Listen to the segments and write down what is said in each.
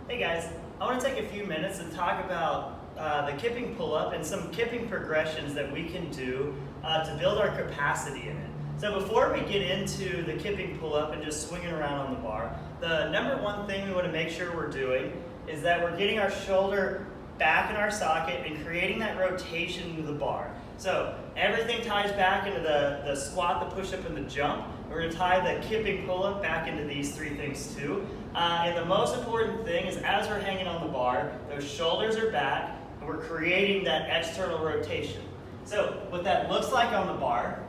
Hey guys, I want to take a few minutes and talk about the kipping pull-up and some kipping progressions that we can do to build our capacity in it. So before we get into the kipping pull-up and just swinging around on the bar, the number one thing we want to make sure we're doing is that we're getting our shoulder back in our socket and creating that rotation into the bar. So everything ties back into the squat, the push-up, and the jump. We're going to tie the kipping pull-up back into these three things too. And the most important thing is as we're hanging on the bar, those shoulders are back, and we're creating that external rotation. So what that looks like on the bar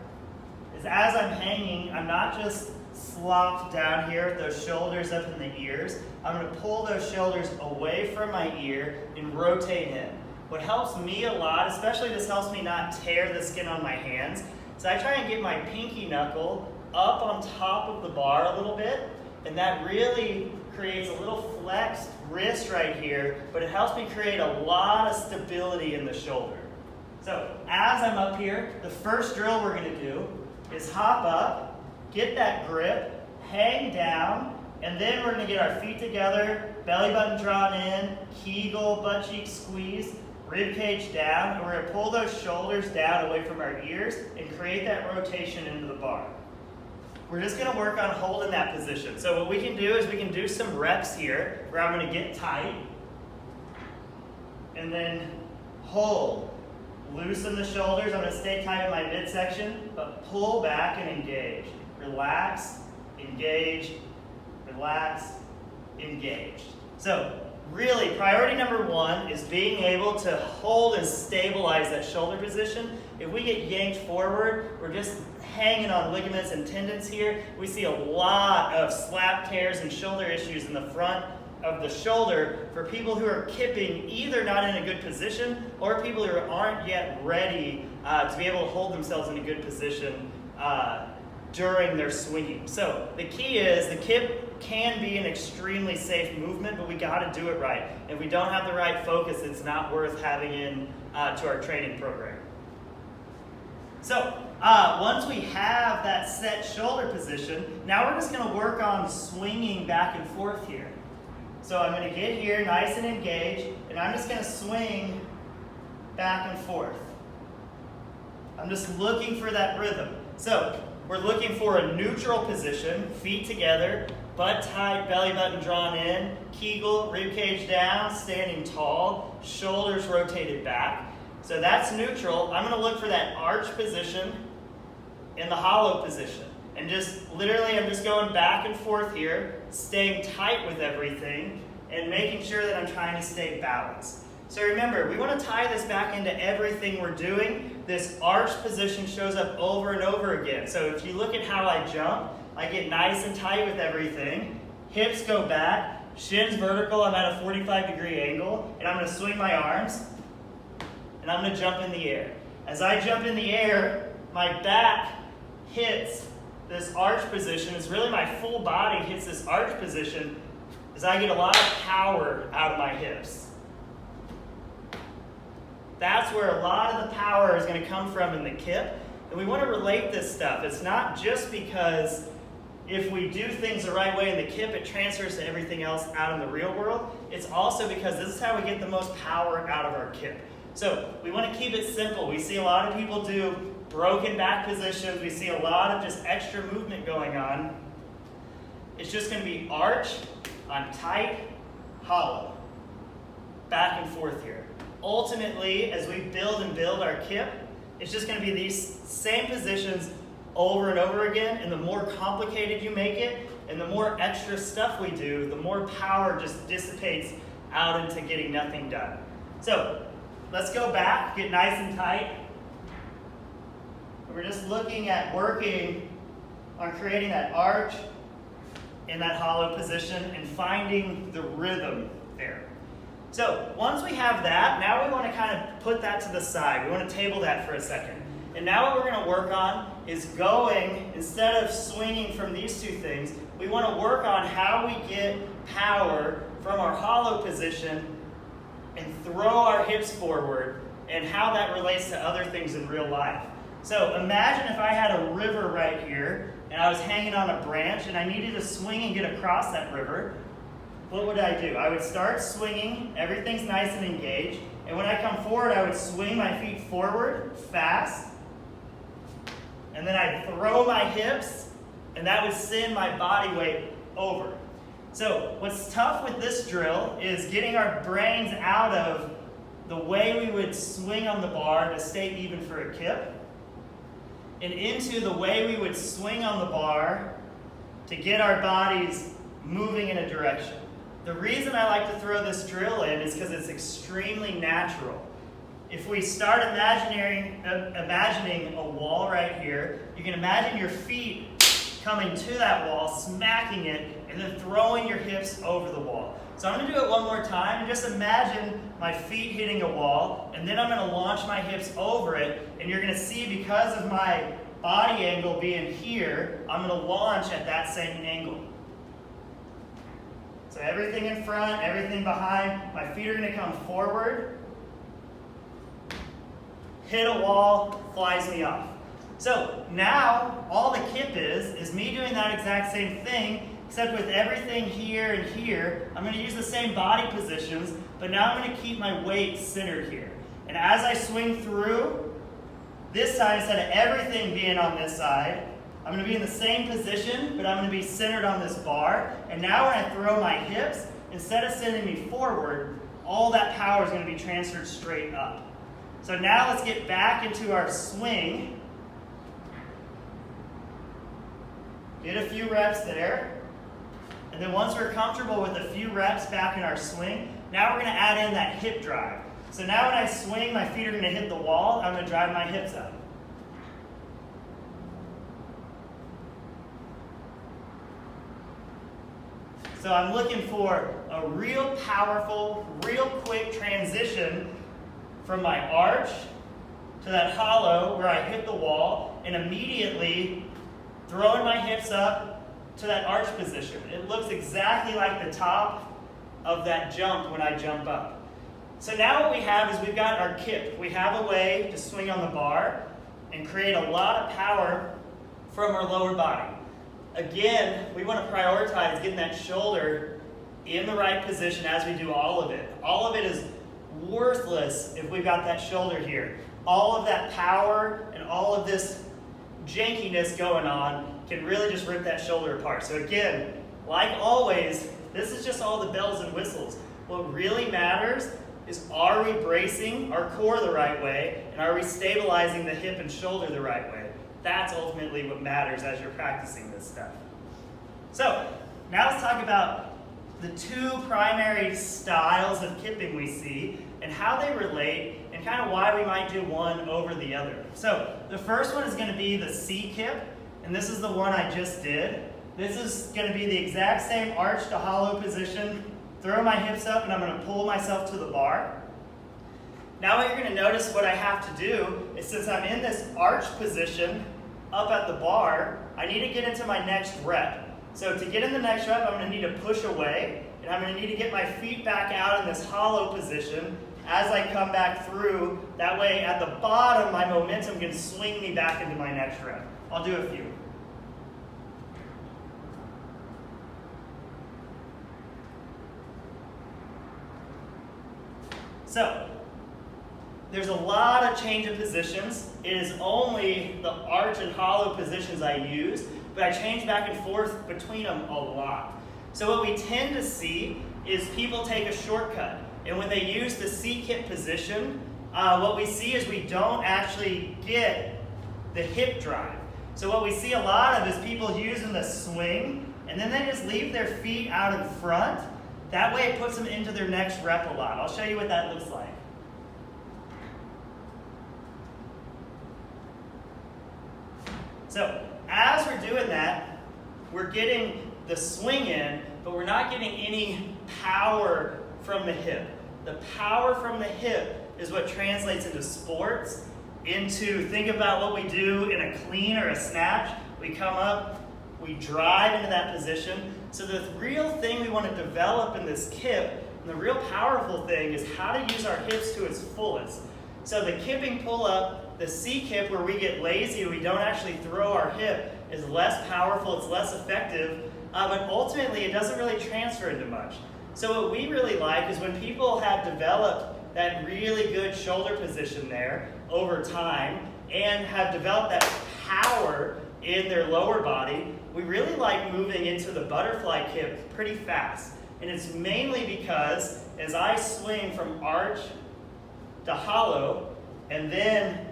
is as I'm hanging, I'm not just slopped down here with those shoulders up in the ears. I'm going to pull those shoulders away from my ear and rotate in. What helps me a lot, especially this helps me not tear the skin on my hands, is I try and get my pinky knuckle up on top of the bar a little bit, and that really creates a little flexed wrist right here, but it helps me create a lot of stability in the shoulder. So as I'm up here, the first drill we're going to do is hop up, get that grip, hang down, and then we're going to get our feet together, belly button drawn in, Kegel, butt cheek squeeze, rib cage down, and we're going to pull those shoulders down away from our ears and create that rotation into the bar. We're just going to work on holding that position. So what we can do is we can do some reps here where I'm going to get tight and then hold. Loosen the shoulders. I'm going to stay tight in my midsection, but pull back and engage. Relax, engage, relax, engage. So really, priority number one is being able to hold and stabilize that shoulder position. If we get yanked forward, we're just hanging on ligaments and tendons here. We see a lot of slap tears and shoulder issues in the front of the shoulder for people who are kipping either not in a good position or people who aren't yet ready to be able to hold themselves in a good position during their swinging. So the key is the kip can be an extremely safe movement, but we got to do it right. If we don't have the right focus, it's not worth having in to our training program. So once we have that set shoulder position, now we're just going to work on swinging back and forth here. So I'm going to get here nice and engaged, and I'm just going to swing back and forth. I'm just looking for that rhythm. So we're looking for a neutral position, feet together, butt tight, belly button drawn in, Kegel, rib cage down, standing tall, shoulders rotated back. So that's neutral. I'm going to look for that arch position in the hollow position. And just literally I'm just going back and forth here, staying tight with everything and making sure that I'm trying to stay balanced. So remember, we want to tie this back into everything we're doing. This arch position shows up over and over again. So if you look at how I jump, I get nice and tight with everything. Hips go back, shins vertical, I'm at a 45-degree angle, and I'm going to swing my arms, and I'm going to jump in the air. As I jump in the air, my back hits this arch position. It's really my full body hits this arch position as I get a lot of power out of my hips. That's where a lot of the power is going to come from in the kip. And we want to relate this stuff. It's not just because if we do things the right way in the kip, it transfers to everything else out in the real world. It's also because this is how we get the most power out of our kip. So we want to keep it simple. We see a lot of people do broken back positions. We see a lot of just extra movement going on. It's just going to be arch, I'm tight, hollow. Back and forth here. Ultimately, as we build and build our kip, it's just going to be these same positions over and over again, and the more complicated you make it, and the more extra stuff we do, the more power just dissipates out into getting nothing done. So, let's go back, get nice and tight. We're just looking at working on creating that arch in that hollow position and finding the rhythm there. So once we have that, now we want to kind of put that to the side. We want to table that for a second. And now what we're going to work on is going, instead of swinging from these two things, we want to work on how we get power from our hollow position and throw our hips forward and how that relates to other things in real life. So imagine if I had a river right here and I was hanging on a branch and I needed to swing and get across that river. what would I do? I would start swinging, everything's nice and engaged, and when I come forward, I would swing my feet forward, fast, and then I'd throw my hips, and that would send my body weight over. So what's tough with this drill is getting our brains out of the way we would swing on the bar to stay even for a kip, and into the way we would swing on the bar to get our bodies moving in a direction. The reason I like to throw this drill in is because it's extremely natural. If we start imagining a wall right here, you can imagine your feet coming to that wall, smacking it, and then throwing your hips over the wall. So I'm going to do it one more time, and just imagine my feet hitting a wall, and then I'm going to launch my hips over it, and you're going to see because of my body angle being here, I'm going to launch at that same angle. So everything in front, everything behind, my feet are going to come forward, hit a wall, flies me off. So now all the kip is me doing that exact same thing, except with everything here and here. I'm going to use the same body positions, but now I'm going to keep my weight centered here. And as I swing through this side, instead of everything being on this side, I'm going to be in the same position, but I'm going to be centered on this bar. And now when I throw my hips, instead of sending me forward, all that power is going to be transferred straight up. So now let's get back into our swing. Get a few reps there. And then once we're comfortable with a few reps back in our swing, now we're going to add in that hip drive. So now when I swing, my feet are going to hit the wall. I'm going to drive my hips up. So I'm looking for a real powerful, real quick transition from my arch to that hollow where I hit the wall, and immediately throwing my hips up to that arch position. It looks exactly like the top of that jump when I jump up. So now what we have is we've got our kip. We have a way to swing on the bar and create a lot of power from our lower body. Again, we want to prioritize getting that shoulder in the right position as we do all of it. All of it is worthless if we've got that shoulder here. All of that power and all of this jankiness going on can really just rip that shoulder apart. So again, like always, this is just all the bells and whistles. What really matters is, are we bracing our core the right way, and are we stabilizing the hip and shoulder the right way? That's ultimately what matters as you're practicing this stuff. So now let's talk about the two primary styles of kipping we see and how they relate and kind of why we might do one over the other. So the first one is going to be the C kip, and this is the one I just did. This is going to be the exact same arch to hollow position. Throw my hips up, and I'm going to pull myself to the bar. Now what you're going to notice, what I have to do is, since I'm in this arch position up at the bar, I need to get into my next rep. So to get in the next rep, I'm going to need to push away, and I'm going to need to get my feet back out in this hollow position as I come back through. That way at the bottom, my momentum can swing me back into my next rep. I'll do a few. So there's a lot of change of positions. It is only the arch and hollow positions I use, but I change back and forth between them a lot. So what we tend to see is people take a shortcut, and when they use the C-kip position, what we see is we don't actually get the hip drive. So what we see a lot of is people using the swing, and then they just leave their feet out in front. That way it puts them into their next rep a lot. I'll show you what that looks like. So as we're doing that, we're getting the swing in, but we're not getting any power from the hip. The power from the hip is what translates into sports, into, think about what we do in a clean or a snatch. We come up, we drive into that position. So the real thing we want to develop in this kip, and the real powerful thing, is how to use our hips to its fullest. So the kipping pull-up, the C-kip, where we get lazy, we don't actually throw our hip, is less powerful, it's less effective, but ultimately it doesn't really transfer into much. So what we really like is when people have developed that really good shoulder position there over time and have developed that power in their lower body, we really like moving into the butterfly kip pretty fast. And it's mainly because as I swing from arch to hollow and then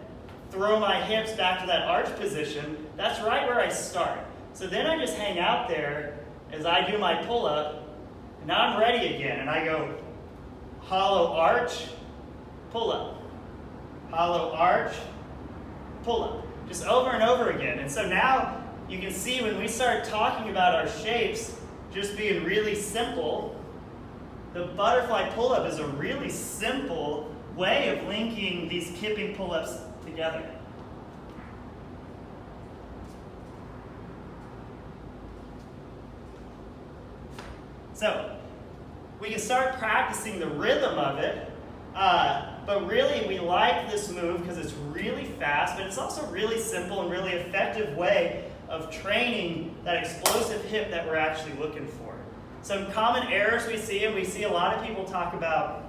throw my hips back to that arch position, that's right where I start. So then I just hang out there as I do my pull-up, and now I'm ready again, and I go hollow arch, pull-up, hollow arch, pull-up, just over and over again. And so now you can see when we start talking about our shapes just being really simple, the butterfly pull-up is a really simple way of linking these kipping pull-ups together. So we can start practicing the rhythm of it, but really we like this move because it's really fast, but it's also really simple and really effective way of training that explosive hip that we're actually looking for. Some common errors we see, and we see a lot of people talk about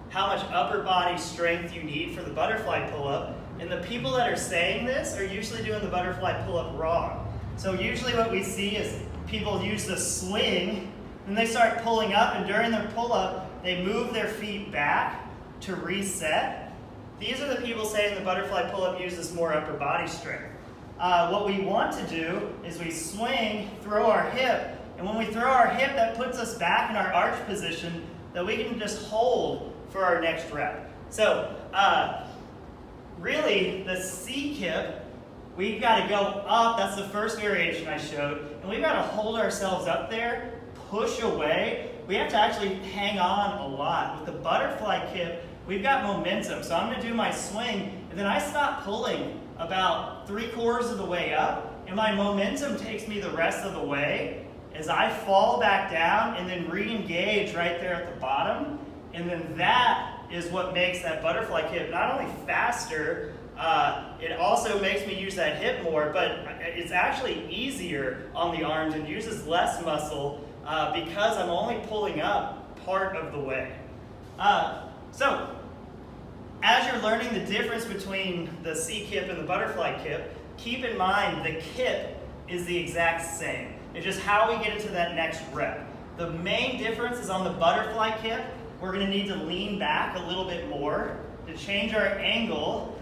how much upper body strength you need for the butterfly pull-up, and the people that are saying this are usually doing the butterfly pull-up wrong. So usually what we see is people use the swing, and they start pulling up, and during their pull-up, they move their feet back to reset. These are the people saying the butterfly pull-up uses more upper body strength. What we want to do is we swing, throw our hip, and when we throw our hip, that puts us back in our arch position that we can just hold for our next rep. So really, the C kip, we've got to go up. That's the first variation I showed. And we've got to hold ourselves up there, push away. We have to actually hang on a lot. With the butterfly kip, we've got momentum. So I'm going to do my swing, and then I stop pulling about 3/4 of the way up, and my momentum takes me the rest of the way as I fall back down and then re-engage right there at the bottom. And then that is what makes that butterfly kip not only faster, it also makes me use that hip more, but it's actually easier on the arms and uses less muscle because I'm only pulling up part of the way. So, as you're learning the difference between the C kip and the butterfly kip, keep in mind the kip is the exact same. It's just how we get into that next rep. The main difference is on the butterfly kip, we're going to need to lean back a little bit more to change our angle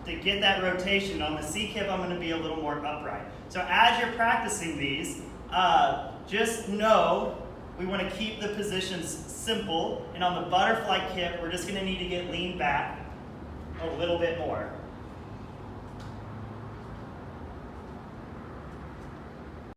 to get that rotation. On the C kip, I'm going to be a little more upright. So as you're practicing these, just know we want to keep the positions simple. And on the butterfly kip, we're just going to need to get leaned back a little bit more.